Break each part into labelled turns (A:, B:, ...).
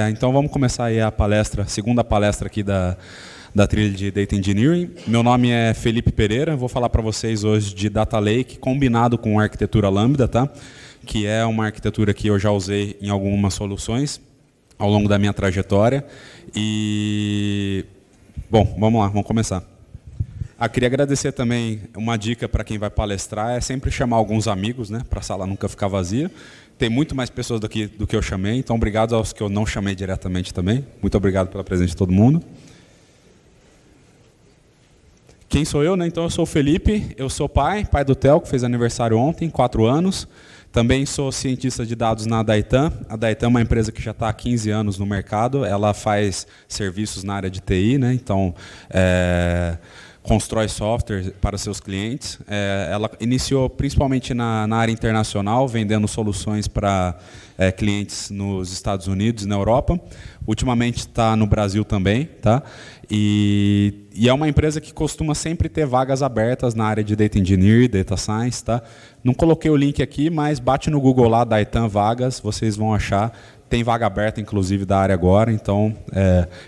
A: Então vamos começar aí a palestra, segunda palestra aqui da trilha de Data Engineering. Meu nome é Felipe Pereira, vou falar para vocês hoje de Data Lake combinado com arquitetura Lambda, tá? Que é uma arquitetura que eu já usei em algumas soluções ao longo da minha trajetória. E, bom, vamos lá, vamos começar. Queria agradecer também, uma dica para quem vai palestrar, é sempre chamar alguns amigos, né, para a sala nunca ficar vazia. Tem muito mais pessoas daqui do que eu chamei, então obrigado aos que eu não chamei diretamente também. Muito obrigado pela presença de todo mundo. Quem sou eu, né? Então eu sou o Felipe, eu sou pai do Theo, que fez aniversário ontem, 4 anos. Também sou cientista de dados na Daitan. A Daitan é uma empresa que já está há 15 anos no mercado, ela faz serviços na área de TI, né? Então, constrói software para seus clientes. Ela iniciou principalmente na área internacional, vendendo soluções para clientes nos Estados Unidos e na Europa. Ultimamente está no Brasil também, tá? E é uma empresa que costuma sempre ter vagas abertas na área de Data Engineering, Data Science, tá? Não coloquei o link aqui, mas bate no Google lá, Daitan Vagas, vocês vão achar. Tem vaga aberta, inclusive, da área agora, então,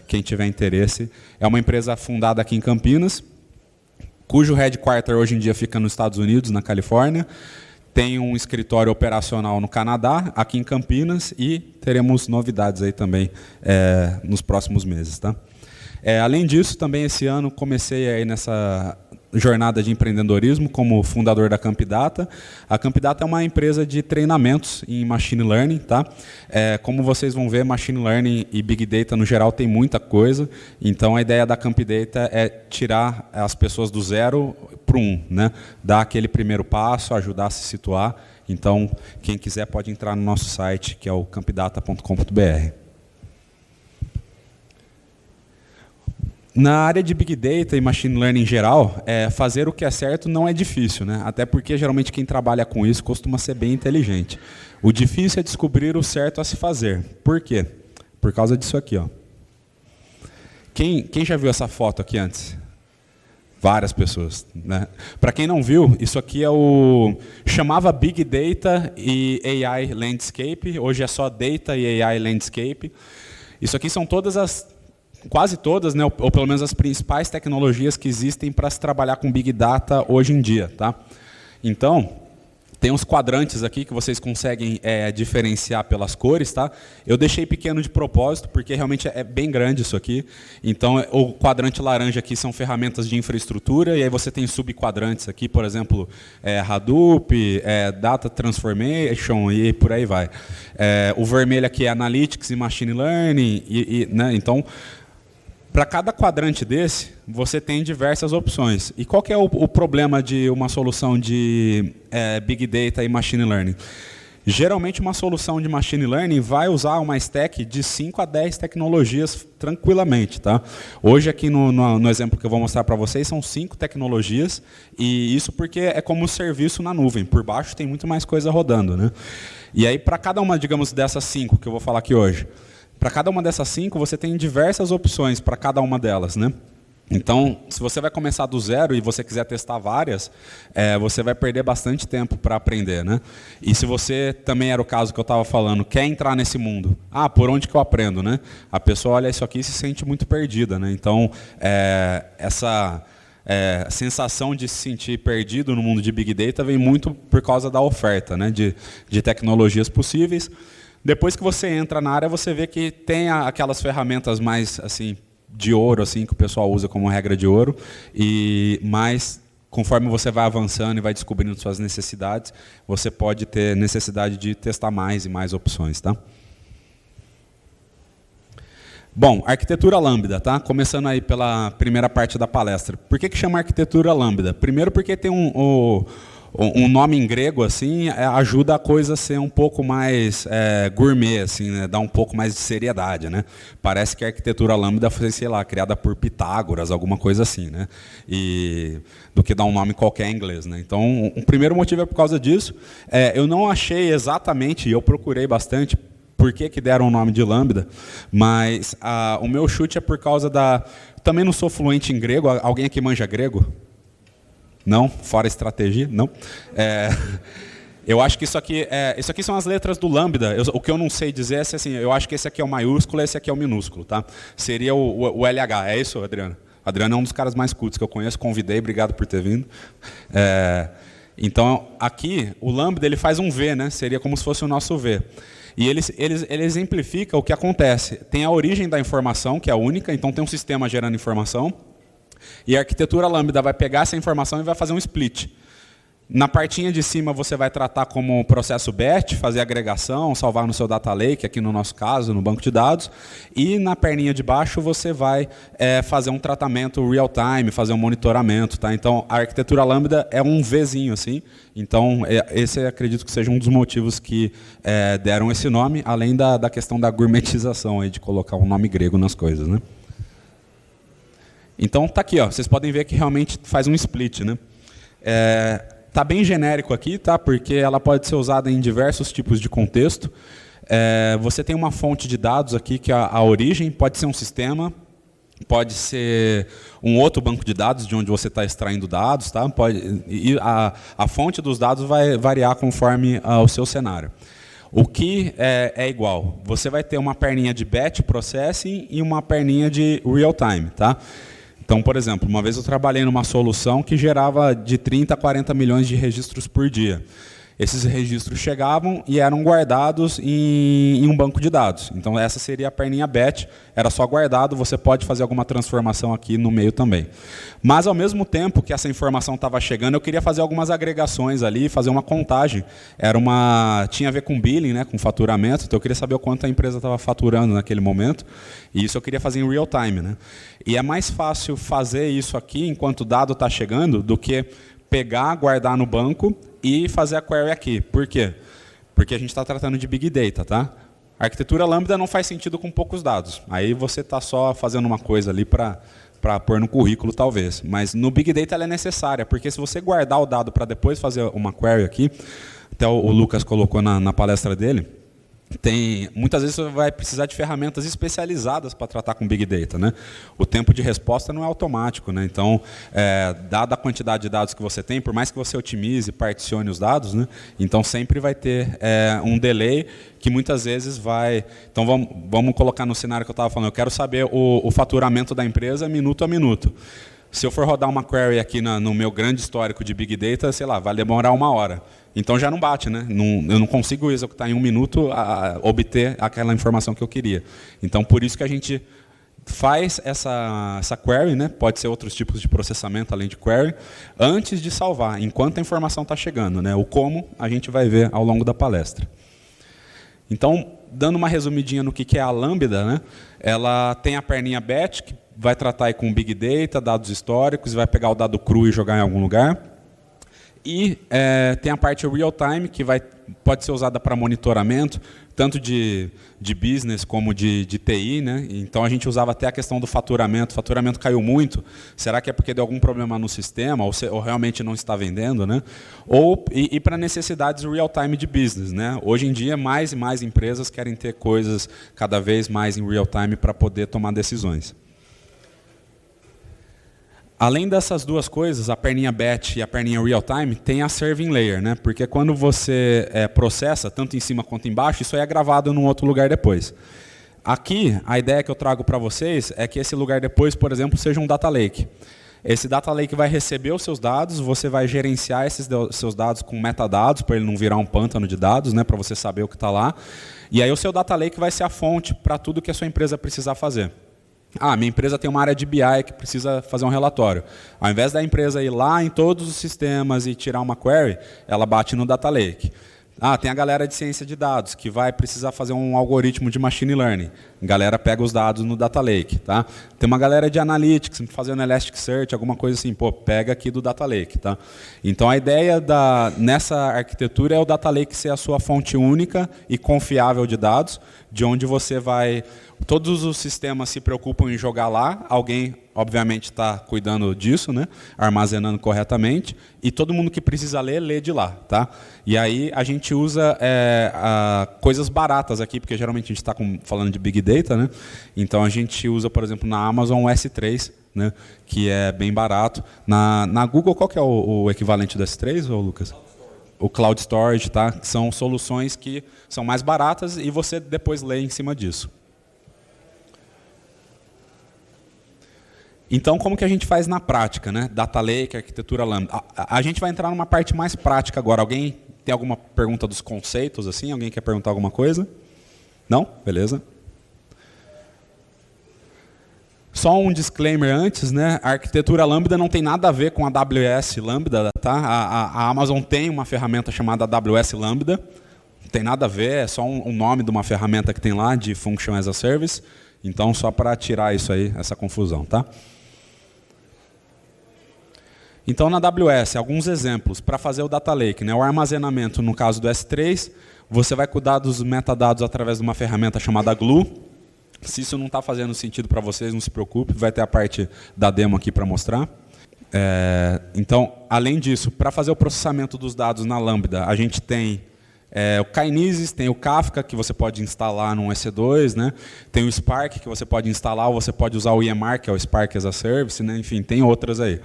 A: quem tiver interesse. É uma empresa fundada aqui em Campinas, cujo headquarter hoje em dia fica nos Estados Unidos, na Califórnia. Tem um escritório operacional no Canadá, aqui em Campinas, e teremos novidades aí também nos próximos meses, tá? Além disso, também esse ano comecei aí nessa jornada de empreendedorismo como fundador da Campdata. A Campdata é uma empresa de treinamentos em Machine Learning, tá? Como vocês vão ver, Machine Learning e Big Data no geral tem muita coisa, então a ideia da Campdata é tirar as pessoas do 0 para o 1, né? Dar aquele primeiro passo, ajudar a se situar. Então, quem quiser pode entrar no nosso site, que é o campdata.com.br. Na área de Big Data e Machine Learning em geral, fazer o que é certo não é difícil, né? Até porque, geralmente, quem trabalha com isso costuma ser bem inteligente. O difícil é descobrir o certo a se fazer. Por quê? Por causa disso aqui, ó. Quem já viu essa foto aqui antes? Várias pessoas, né? Para quem não viu, isso aqui chamava Big Data e AI Landscape, hoje é só Data e AI Landscape. Isso aqui são quase todas, né, ou pelo menos as principais tecnologias que existem para se trabalhar com Big Data hoje em dia, tá? Então, tem uns quadrantes aqui que vocês conseguem diferenciar pelas cores, tá? Eu deixei pequeno de propósito, porque realmente é bem grande isso aqui. Então, o quadrante laranja aqui são ferramentas de infraestrutura, e aí você tem subquadrantes aqui, por exemplo, Hadoop, Data Transformation, e por aí vai. O vermelho aqui é Analytics e Machine Learning, né? Então, para cada quadrante desse, você tem diversas opções. E qual que é o problema de uma solução de Big Data e Machine Learning? Geralmente, uma solução de Machine Learning vai usar uma stack de 5 a 10 tecnologias tranquilamente, tá? Hoje, aqui no exemplo que eu vou mostrar para vocês, são 5 tecnologias, e isso porque é como um serviço na nuvem. Por baixo tem muito mais coisa rodando, né? E aí, para cada uma, digamos, dessas 5 que eu vou falar aqui hoje, para cada uma dessas 5, você tem diversas opções para cada uma delas, né? Então, se você vai começar do 0 e você quiser testar várias, você vai perder bastante tempo para aprender, né? E se você, também era o caso que eu estava falando, quer entrar nesse mundo, por onde que eu aprendo, né? A pessoa olha isso aqui e se sente muito perdida, né? Então, essa sensação de se sentir perdido no mundo de Big Data vem muito por causa da oferta, né? De tecnologias possíveis. Depois que você entra na área, você vê que tem aquelas ferramentas mais assim de ouro, assim, que o pessoal usa como regra de ouro, mas conforme você vai avançando e vai descobrindo suas necessidades, você pode ter necessidade de testar mais e mais opções, tá? Bom, arquitetura Lambda, tá? Começando aí pela primeira parte da palestra. Por que chama arquitetura Lambda? Primeiro porque tem um nome em grego assim ajuda a coisa a ser um pouco mais gourmet, assim, né? Dá um pouco mais de seriedade, né? Parece que a arquitetura Lambda foi, sei lá, criada por Pitágoras, alguma coisa assim, né? Do que dar um nome qualquer em inglês, né? Então, o primeiro motivo é por causa disso. Eu não achei exatamente, e eu procurei bastante, por que deram o nome de Lambda, mas o meu chute é por causa da... Também não sou fluente em grego. Alguém aqui manja grego? Não? Fora estratégia? Não? Eu acho que isso aqui são as letras do Lambda. O que eu não sei dizer é se, assim, eu acho que esse aqui é o maiúsculo, esse aqui é o minúsculo, tá? Seria o LH, é isso, Adriano? Adriano é um dos caras mais cultos que eu conheço, convidei, obrigado por ter vindo. Então, aqui, o Lambda ele faz um V, né? Seria como se fosse o nosso V. E ele exemplifica o que acontece. Tem a origem da informação, que é única, então tem um sistema gerando informação, e a arquitetura Lambda vai pegar essa informação e vai fazer um split. Na partinha de cima você vai tratar como processo batch, fazer agregação, salvar no seu data lake, aqui no nosso caso, no banco de dados. E na perninha de baixo você vai fazer um tratamento real time, fazer um monitoramento. Tá? Então a arquitetura Lambda é um Vzinho assim. Então esse acredito que seja um dos motivos que deram esse nome, além da questão da gourmetização, aí, de colocar um nome grego nas coisas. Né? Então está aqui, ó, vocês podem ver que realmente faz um split. Né? Está bem genérico aqui, tá? Porque ela pode ser usada em diversos tipos de contexto. Você tem uma fonte de dados aqui, que é a origem, pode ser um sistema, pode ser um outro banco de dados de onde você está extraindo dados. Tá? A fonte dos dados vai variar conforme o seu cenário. O que é igual? Você vai ter uma perninha de batch processing e uma perninha de real time. Tá? Então, por exemplo, uma vez eu trabalhei numa solução que gerava de 30 a 40 milhões de registros por dia. Esses registros chegavam e eram guardados em um banco de dados. Então, essa seria a perninha batch, era só guardado, você pode fazer alguma transformação aqui no meio também. Mas, ao mesmo tempo que essa informação estava chegando, eu queria fazer algumas agregações ali, fazer uma contagem. Tinha a ver com billing, né, com faturamento, então eu queria saber o quanto a empresa estava faturando naquele momento, e isso eu queria fazer em real time. Né? E é mais fácil fazer isso aqui enquanto o dado está chegando do que pegar, guardar no banco e fazer a query aqui. Por quê? Porque a gente está tratando de Big Data. Tá? A arquitetura Lambda não faz sentido com poucos dados. Aí você está só fazendo uma coisa ali para pôr no currículo, talvez. Mas no Big Data ela é necessária, porque se você guardar o dado para depois fazer uma query aqui, até o Lucas colocou na palestra dele, muitas vezes você vai precisar de ferramentas especializadas para tratar com Big Data. Né? O tempo de resposta não é automático. Né? Então, dada a quantidade de dados que você tem, por mais que você otimize, particione os dados, né? Então sempre vai ter um delay que muitas vezes vai... Então vamos colocar no cenário que eu estava falando, eu quero saber o faturamento da empresa minuto a minuto. Se eu for rodar uma query aqui no meu grande histórico de Big Data, sei lá, vai demorar 1 hora. Então já não bate, né? Eu não consigo executar em 1 minuto obter aquela informação que eu queria. Então por isso que a gente faz essa query, né? Pode ser outros tipos de processamento além de query, antes de salvar, enquanto a informação está chegando. Né? O como a gente vai ver ao longo da palestra. Então, dando uma resumidinha no que é a Lambda, né? Ela tem a perninha batch, que vai tratar aí com Big Data, dados históricos, vai pegar o dado cru e jogar em algum lugar. E tem a parte real time, que pode ser usada para monitoramento, tanto de business como de TI. Né? Então, a gente usava até a questão do faturamento. O faturamento caiu muito. Será que é porque deu algum problema no sistema, ou realmente não está vendendo? Né? E para necessidades real time de business. Né? Hoje em dia, mais e mais empresas querem ter coisas cada vez mais em real time para poder tomar decisões. Além dessas duas coisas, a perninha batch e a perninha real time, tem a serving layer, né? Porque quando você processa, tanto em cima quanto embaixo, isso aí é gravado num outro lugar depois. Aqui, a ideia que eu trago para vocês é que esse lugar depois, por exemplo, seja um data lake. Esse data lake vai receber os seus dados, você vai gerenciar esses seus dados com metadados, para ele não virar um pântano de dados, né? Para você saber o que está lá. E aí o seu data lake vai ser a fonte para tudo que a sua empresa precisar fazer. Minha empresa tem uma área de BI que precisa fazer um relatório. Ao invés da empresa ir lá em todos os sistemas e tirar uma query, ela bate no data lake. Tem a galera de ciência de dados, que vai precisar fazer um algoritmo de machine learning. A galera pega os dados no data lake. Tá? Tem uma galera de analytics, fazendo Elasticsearch, alguma coisa assim, pega aqui do data lake. Tá? Então, a ideia nessa arquitetura é o data lake ser a sua fonte única e confiável de dados, de onde você vai... Todos os sistemas se preocupam em jogar lá, alguém, obviamente, está cuidando disso, né? Armazenando corretamente, e todo mundo que precisa ler, lê de lá. Tá? E aí a gente usa coisas baratas aqui, porque geralmente a gente está falando de Big Data, né? Então a gente usa, por exemplo, na Amazon o S3, né? Que é bem barato. Na Google, qual que é o equivalente do S3, Lucas? o Cloud Storage, tá? Que são soluções que são mais baratas e você depois lê em cima disso. Então, como que a gente faz na prática, né? Data Lake, arquitetura Lambda. A gente vai entrar numa parte mais prática agora. Alguém tem alguma pergunta dos conceitos, assim? Alguém quer perguntar alguma coisa? Não? Beleza. Só um disclaimer antes, né? A arquitetura Lambda não tem nada a ver com a AWS Lambda, tá? A Amazon tem uma ferramenta chamada AWS Lambda, não tem nada a ver, é só um nome de uma ferramenta que tem lá, de Function as a Service. Então, só para tirar isso aí, essa confusão, tá? Então, na AWS, alguns exemplos para fazer o Data Lake, né? O armazenamento, no caso do S3, você vai cuidar dos metadados através de uma ferramenta chamada Glue. Se isso não está fazendo sentido para vocês, não se preocupe, vai ter a parte da demo aqui para mostrar. Então, além disso, para fazer o processamento dos dados na Lambda, a gente tem o Kinesis, tem o Kafka, que você pode instalar no EC2, né? Tem o Spark, que você pode instalar, ou você pode usar o EMR, que é o Spark as a Service, né? Enfim, tem outras aí.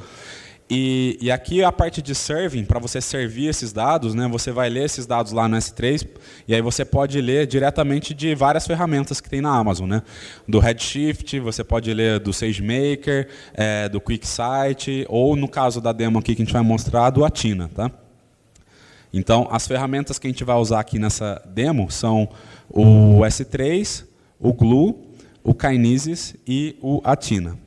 A: E aqui a parte de serving, para você servir esses dados, né, você vai ler esses dados lá no S3, e aí você pode ler diretamente de várias ferramentas que tem na Amazon. Né? Do Redshift, você pode ler do SageMaker, do QuickSight, ou no caso da demo aqui que a gente vai mostrar, do Athena. Tá? Então, as ferramentas que a gente vai usar aqui nessa demo são o S3, o Glue, o Kinesis e o Athena.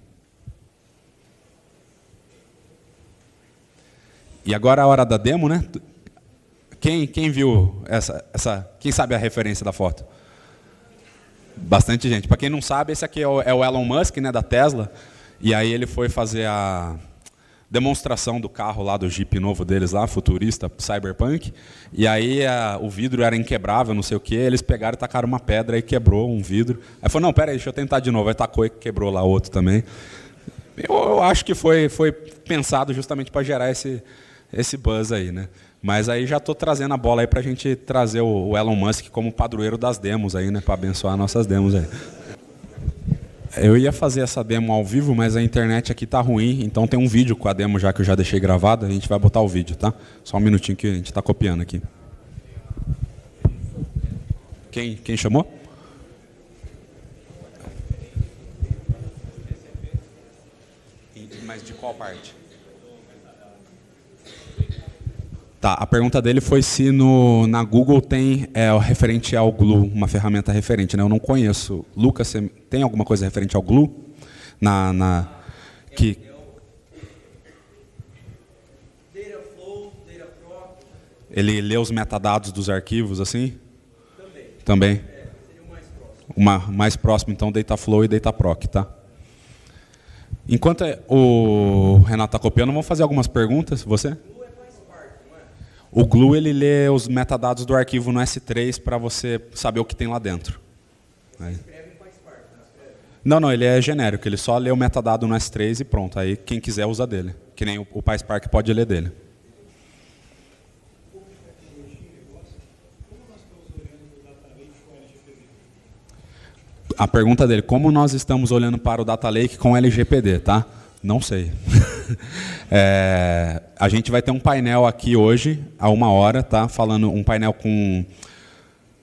A: E agora a hora da demo, né? Quem viu quem sabe a referência da foto? Bastante gente. Para quem não sabe, esse aqui é o Elon Musk, né, da Tesla. E aí ele foi fazer a demonstração do carro lá, do Jeep novo deles lá, futurista, Cyberpunk. E aí o vidro era inquebrável, não sei o quê. Eles pegaram e tacaram uma pedra e quebrou um vidro. Aí falou, não, pera aí, deixa eu tentar de novo. Aí tacou e quebrou lá outro também. Eu acho que foi pensado justamente para gerar esse buzz aí, né? Mas aí já estou trazendo a bola aí para a gente trazer o Elon Musk como padroeiro das demos aí, né? Para abençoar nossas demos aí. Eu ia fazer essa demo ao vivo, mas a internet aqui tá ruim, então tem um vídeo com a demo já que eu já deixei gravado, a gente vai botar o vídeo, tá? Só um minutinho que a gente está copiando aqui. Quem chamou? Mas de qual parte? Tá, a pergunta dele foi se na Google tem referente ao Glue, uma ferramenta referente, né? Eu não conheço. Lucas, você tem alguma coisa referente ao Glue? Ele lê os metadados dos arquivos, assim? Também. Seria o mais próximo. Mais próximo, então, Dataflow e Dataproc, tá? Enquanto o Renato está copiando, vamos fazer algumas perguntas. Você? O Glue ele lê os metadados do arquivo no S3 para você saber o que tem lá dentro. Você escreve em PySpark, não escreve? Não, ele é genérico. Ele só lê o metadado no S3 e pronto. Aí quem quiser usa dele. Que nem o PySpark pode ler dele. A pergunta dele, como nós estamos olhando para o Data Lake com LGPD, tá? Não sei. A gente vai ter um painel aqui hoje, a 1h, tá? Falando um painel com...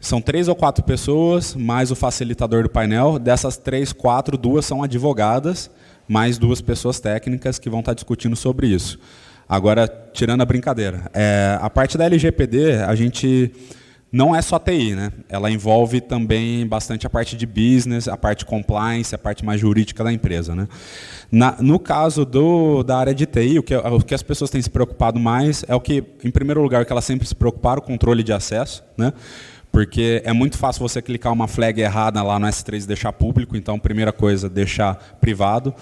A: São 3 ou 4 pessoas, mais o facilitador do painel. Dessas 3, 4, 2 são advogadas, mais 2 pessoas técnicas que vão estar discutindo sobre isso. Agora, tirando a brincadeira, a parte da LGPD, a gente... Não é só TI, né? Ela envolve também bastante a parte de business, a parte compliance, a parte mais jurídica da empresa. Né? No caso da área de TI, o que as pessoas têm se preocupado mais é o que, em primeiro lugar, o que elas sempre se preocuparam, o controle de acesso. Né? Porque é muito fácil você clicar uma flag errada lá no S3 e deixar público, então, primeira coisa, deixar privado.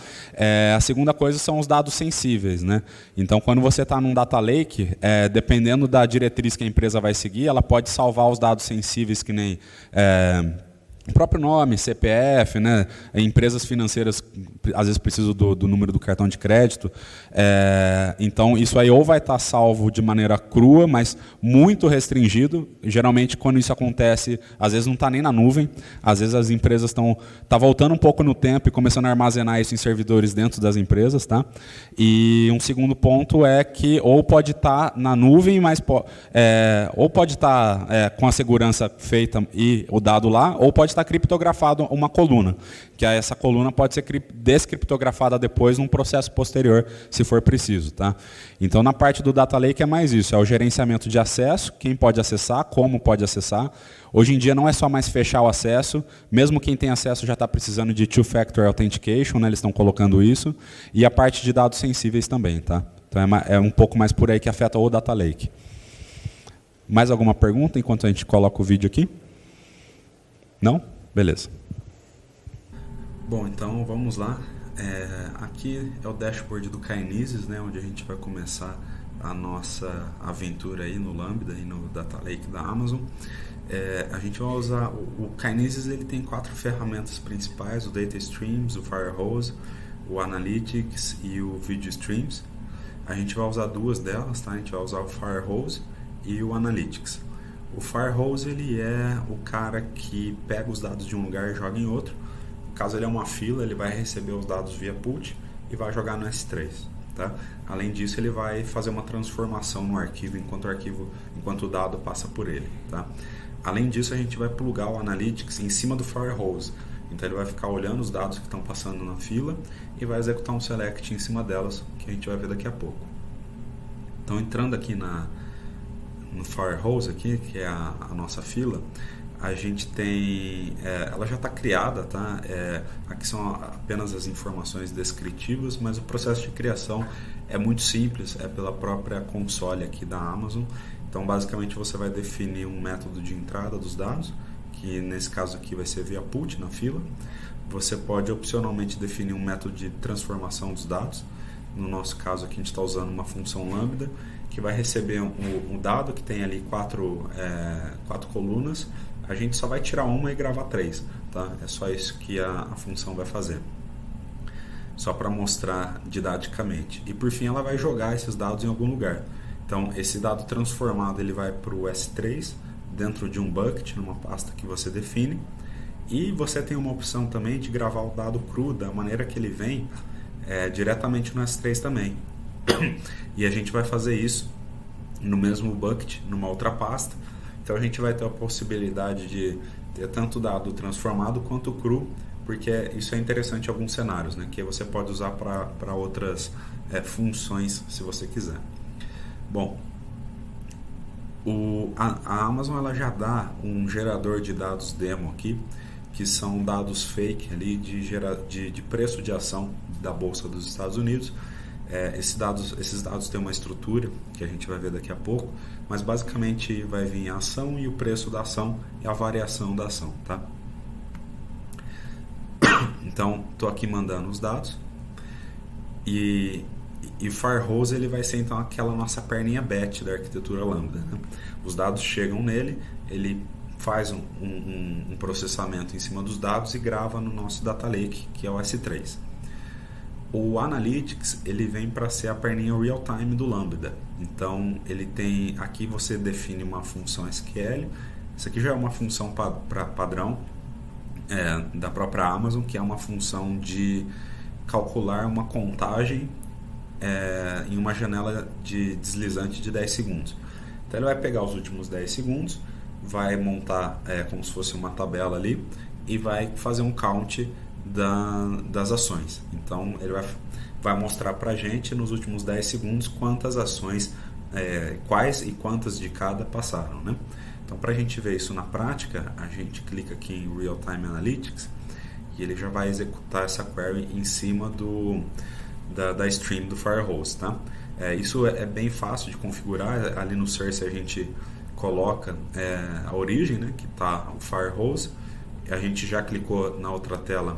A: A segunda coisa são os dados sensíveis. Né? Então, quando você está num data lake, dependendo da diretriz que a empresa vai seguir, ela pode salvar os dados sensíveis, que nem o próprio nome, CPF, né? Empresas financeiras às vezes precisam do número do cartão de crédito. Então, isso aí ou vai estar salvo de maneira crua, mas muito restringido. Geralmente, quando isso acontece, às vezes não está nem na nuvem. Às vezes as empresas estão voltando um pouco no tempo e começando a armazenar isso em servidores dentro das empresas. Tá? E um segundo ponto é que ou pode estar na nuvem, mas ou pode estar com a segurança feita e o dado lá, ou pode estar criptografado uma coluna, que essa coluna pode ser descriptografada depois num processo posterior, se for preciso. Tá? Então, na parte do Data Lake é mais isso, é o gerenciamento de acesso, quem pode acessar, como pode acessar. Hoje em dia não é só mais fechar o acesso, mesmo quem tem acesso já está precisando de Two-Factor Authentication, né, eles estão colocando isso, e a parte de dados sensíveis também. Tá? Então, é um pouco mais por aí que afeta o Data Lake. Mais alguma pergunta enquanto a gente coloca o vídeo aqui? Não? Beleza. Bom, então vamos lá. Aqui é o dashboard do Kinesis, né, onde a gente vai começar a nossa aventura aí no Lambda e no Data Lake da Amazon. A gente vai usar o Kinesis, ele tem 4 ferramentas principais: o Data Streams, o Firehose, o Analytics e o Video Streams. A gente vai usar 2 delas, tá? A gente vai usar o Firehose e o Analytics. O Firehose, ele é o cara que pega os dados de um lugar e joga em outro. Caso ele é uma fila, ele vai receber os dados via put e vai jogar no S3. Tá? Além disso, ele vai fazer uma transformação no arquivo enquanto o dado passa por ele. Tá? Além disso, a gente vai plugar o Analytics em cima do Firehose. Então ele vai ficar olhando os dados que estão passando na fila e vai executar um select em cima delas, que a gente vai ver daqui a pouco. Então, entrando aqui no Firehose, aqui, que é a nossa fila, a gente tem, ela já está criada, tá? Aqui são apenas as informações descritivas, mas o processo de criação é muito simples, é pela própria console aqui da Amazon. Então, basicamente, você vai definir um método de entrada dos dados, que nesse caso aqui vai ser via put na fila. Você pode opcionalmente definir um método de transformação dos dados. No nosso caso aqui a gente está usando uma função lambda, que vai receber um dado que tem ali 4 colunas. A gente só vai tirar uma e gravar 3. Tá? É só isso que a função vai fazer. Só para mostrar didaticamente. E por fim ela vai jogar esses dados em algum lugar. Então esse dado transformado ele vai para o S3, dentro de um bucket, numa pasta que você define. E você tem uma opção também de gravar o dado cru da maneira que ele vem, diretamente no S3 também. E a gente vai fazer isso no mesmo bucket, numa outra pasta. Então a gente vai ter a possibilidade de ter tanto dado transformado quanto cru, porque isso é interessante em alguns cenários, né? Que você pode usar para outras funções, se você quiser. Bom, a Amazon ela já dá um gerador de dados demo aqui, que são dados fake ali de preço de ação da Bolsa dos Estados Unidos. Esses dados têm uma estrutura que a gente vai ver daqui a pouco, mas basicamente vai vir a ação e o preço da ação e a variação da ação. Tá? Então, estou aqui mandando os dados e o Firehose ele vai ser então aquela nossa perninha BET da arquitetura Lambda. Né? Os dados chegam nele, ele faz um processamento em cima dos dados e grava no nosso Data Lake, que é o S3. O Analytics ele vem para ser a perninha real-time do Lambda. Então, ele tem aqui você define uma função SQL. Isso aqui já é uma função padrão da própria Amazon, que é uma função de calcular uma contagem em uma janela de deslizante de 10 segundos. Então, ele vai pegar os últimos 10 segundos, vai montar como se fosse uma tabela ali e vai fazer um count das ações. Então ele vai mostrar para a gente nos últimos 10 segundos quantas ações, quais e quantas de cada passaram, né? Então para a gente ver isso na prática, a gente clica aqui em Real Time Analytics e ele já vai executar essa query em cima da stream do Firehose. Tá? Isso é bem fácil de configurar. Ali no source a gente coloca a origem, né, que está o Firehose. A gente já clicou na outra tela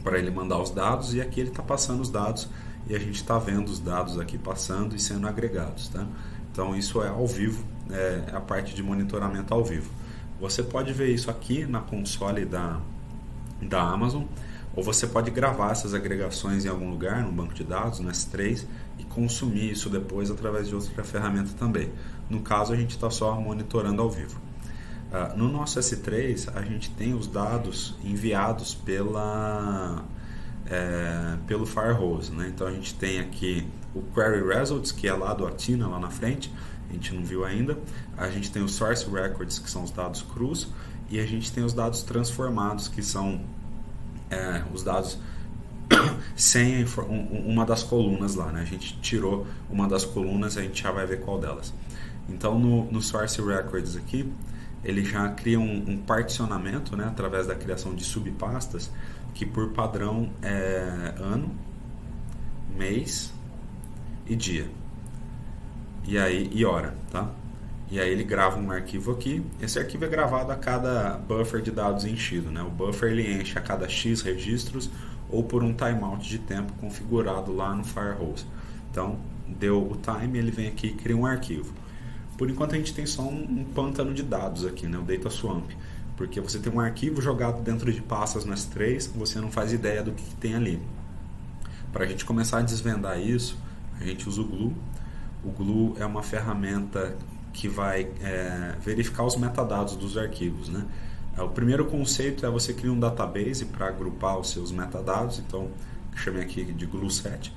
A: para ele mandar os dados e aqui ele está passando os dados e a gente está vendo os dados aqui passando e sendo agregados. Tá? Então isso é ao vivo, é a parte de monitoramento ao vivo. Você pode ver isso aqui na console da Amazon, ou você pode gravar essas agregações em algum lugar, no banco de dados, no S3, e consumir isso depois através de outra ferramenta também. No caso, a gente está só monitorando ao vivo. No nosso S3, a gente tem os dados enviados pelo Firehose, né? Então a gente tem aqui o Query Results, que é lá do Athena, lá na frente, a gente não viu ainda. A gente tem os Source Records, que são os dados crus, e a gente tem os dados transformados, que são os dados sem uma das colunas lá, né? A gente tirou uma das colunas, a gente já vai ver qual delas. Então no Source Records aqui, ele já cria um particionamento, né, através da criação de subpastas, que por padrão é ano, mês e dia. E hora, tá? E aí ele grava um arquivo aqui. Esse arquivo é gravado a cada buffer de dados enchido, né? O buffer ele enche a cada X registros ou por um timeout de tempo configurado lá no Firehose. Então, deu o time, ele vem aqui e cria um arquivo. Por enquanto a gente tem só um pântano de dados aqui, né? O Data Swamp. Porque você tem um arquivo jogado dentro de pastas no S3, você não faz ideia do que tem ali. Para a gente começar a desvendar isso, a gente usa o Glue. O Glue é uma ferramenta que vai verificar os metadados dos arquivos, né? O primeiro conceito é você criar um database para agrupar os seus metadados. Então, chamei aqui de GlueSet,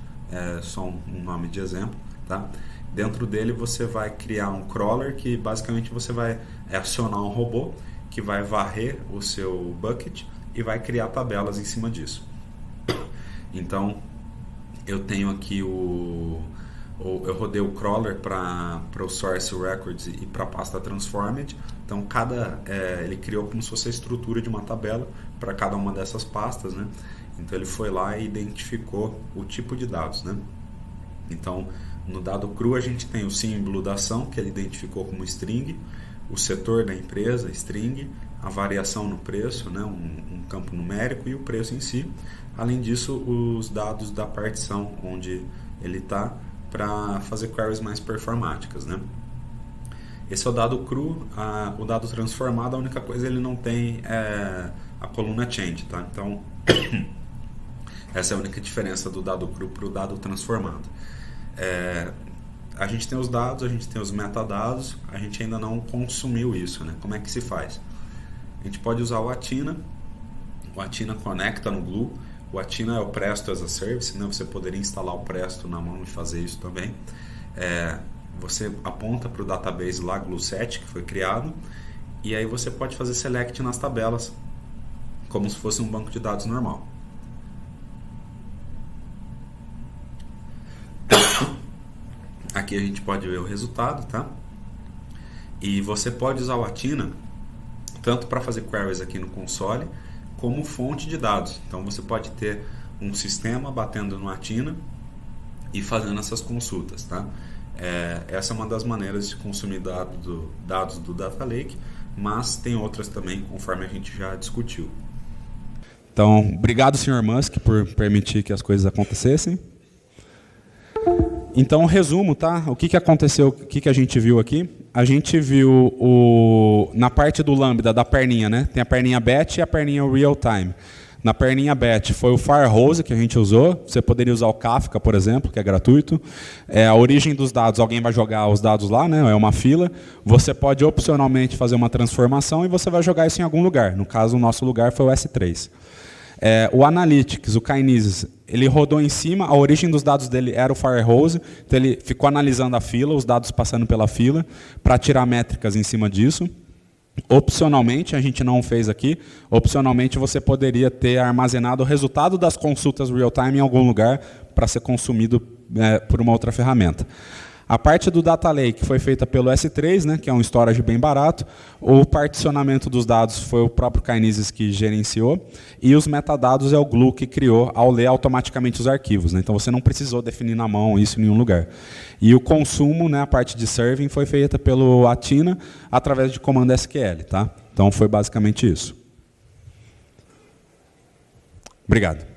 A: só um nome de exemplo, tá? Dentro dele você vai criar um crawler que basicamente você vai acionar um robô que vai varrer o seu bucket e vai criar tabelas em cima disso. Então, eu tenho aqui eu rodei o crawler para o Source Records e para a pasta Transformed. Então, ele criou como se fosse a estrutura de uma tabela para cada uma dessas pastas, né? Então, ele foi lá e identificou o tipo de dados, né? Então, no dado cru, a gente tem o símbolo da ação, que ele identificou como string, o setor da empresa, string, a variação no preço, né? um campo numérico, e o preço em si. Além disso, os dados da partição onde ele está, para fazer queries mais performáticas, né? Esse é o dado cru. O dado transformado, a única coisa ele não tem a coluna change, tá? Então essa é a única diferença do dado cru para o dado transformado. A gente tem os dados, a gente tem os metadados, a gente ainda não consumiu isso, né? Como é que se faz? A gente pode usar o Athena conecta no Glue. O Athena é o Presto as a Service, né? Você poderia instalar o Presto na mão e fazer isso também. Você aponta para o database lá, GlueSet, que foi criado, e aí você pode fazer select nas tabelas, como se fosse um banco de dados normal. Aqui a gente pode ver o resultado, tá? E você pode usar o Athena tanto para fazer queries aqui no console, como fonte de dados. Então você pode ter um sistema batendo no Athena e fazendo essas consultas, tá? Essa é uma das maneiras de consumir dados do Data Lake, mas tem outras também, conforme a gente já discutiu.
B: Então, obrigado, Sr. Musk, por permitir que as coisas acontecessem. Então, resumo, tá? O que aconteceu, o que a gente viu aqui? A gente viu na parte do Lambda, da perninha, né? Tem a perninha batch e a perninha real time. Na perninha batch foi o Firehose que a gente usou. Você poderia usar o Kafka, por exemplo, que é gratuito. A origem dos dados, alguém vai jogar os dados lá, né? É uma fila. Você pode opcionalmente fazer uma transformação e você vai jogar isso em algum lugar. No caso, o nosso lugar foi o S3. O Analytics, o Kinesis, ele rodou em cima, a origem dos dados dele era o Firehose, então ele ficou analisando a fila, os dados passando pela fila, para tirar métricas em cima disso. Opcionalmente, a gente não fez aqui, opcionalmente você poderia ter armazenado o resultado das consultas real-time em algum lugar para ser consumido por uma outra ferramenta. A parte do Data Lake foi feita pelo S3, né, que é um storage bem barato. O particionamento dos dados foi o próprio Kinesis que gerenciou. E os metadados é o Glue que criou ao ler automaticamente os arquivos, né? Então você não precisou definir na mão isso em nenhum lugar. E o consumo, né, a parte de serving, foi feita pelo Athena através de comando SQL. Tá? Então foi basicamente isso. Obrigado.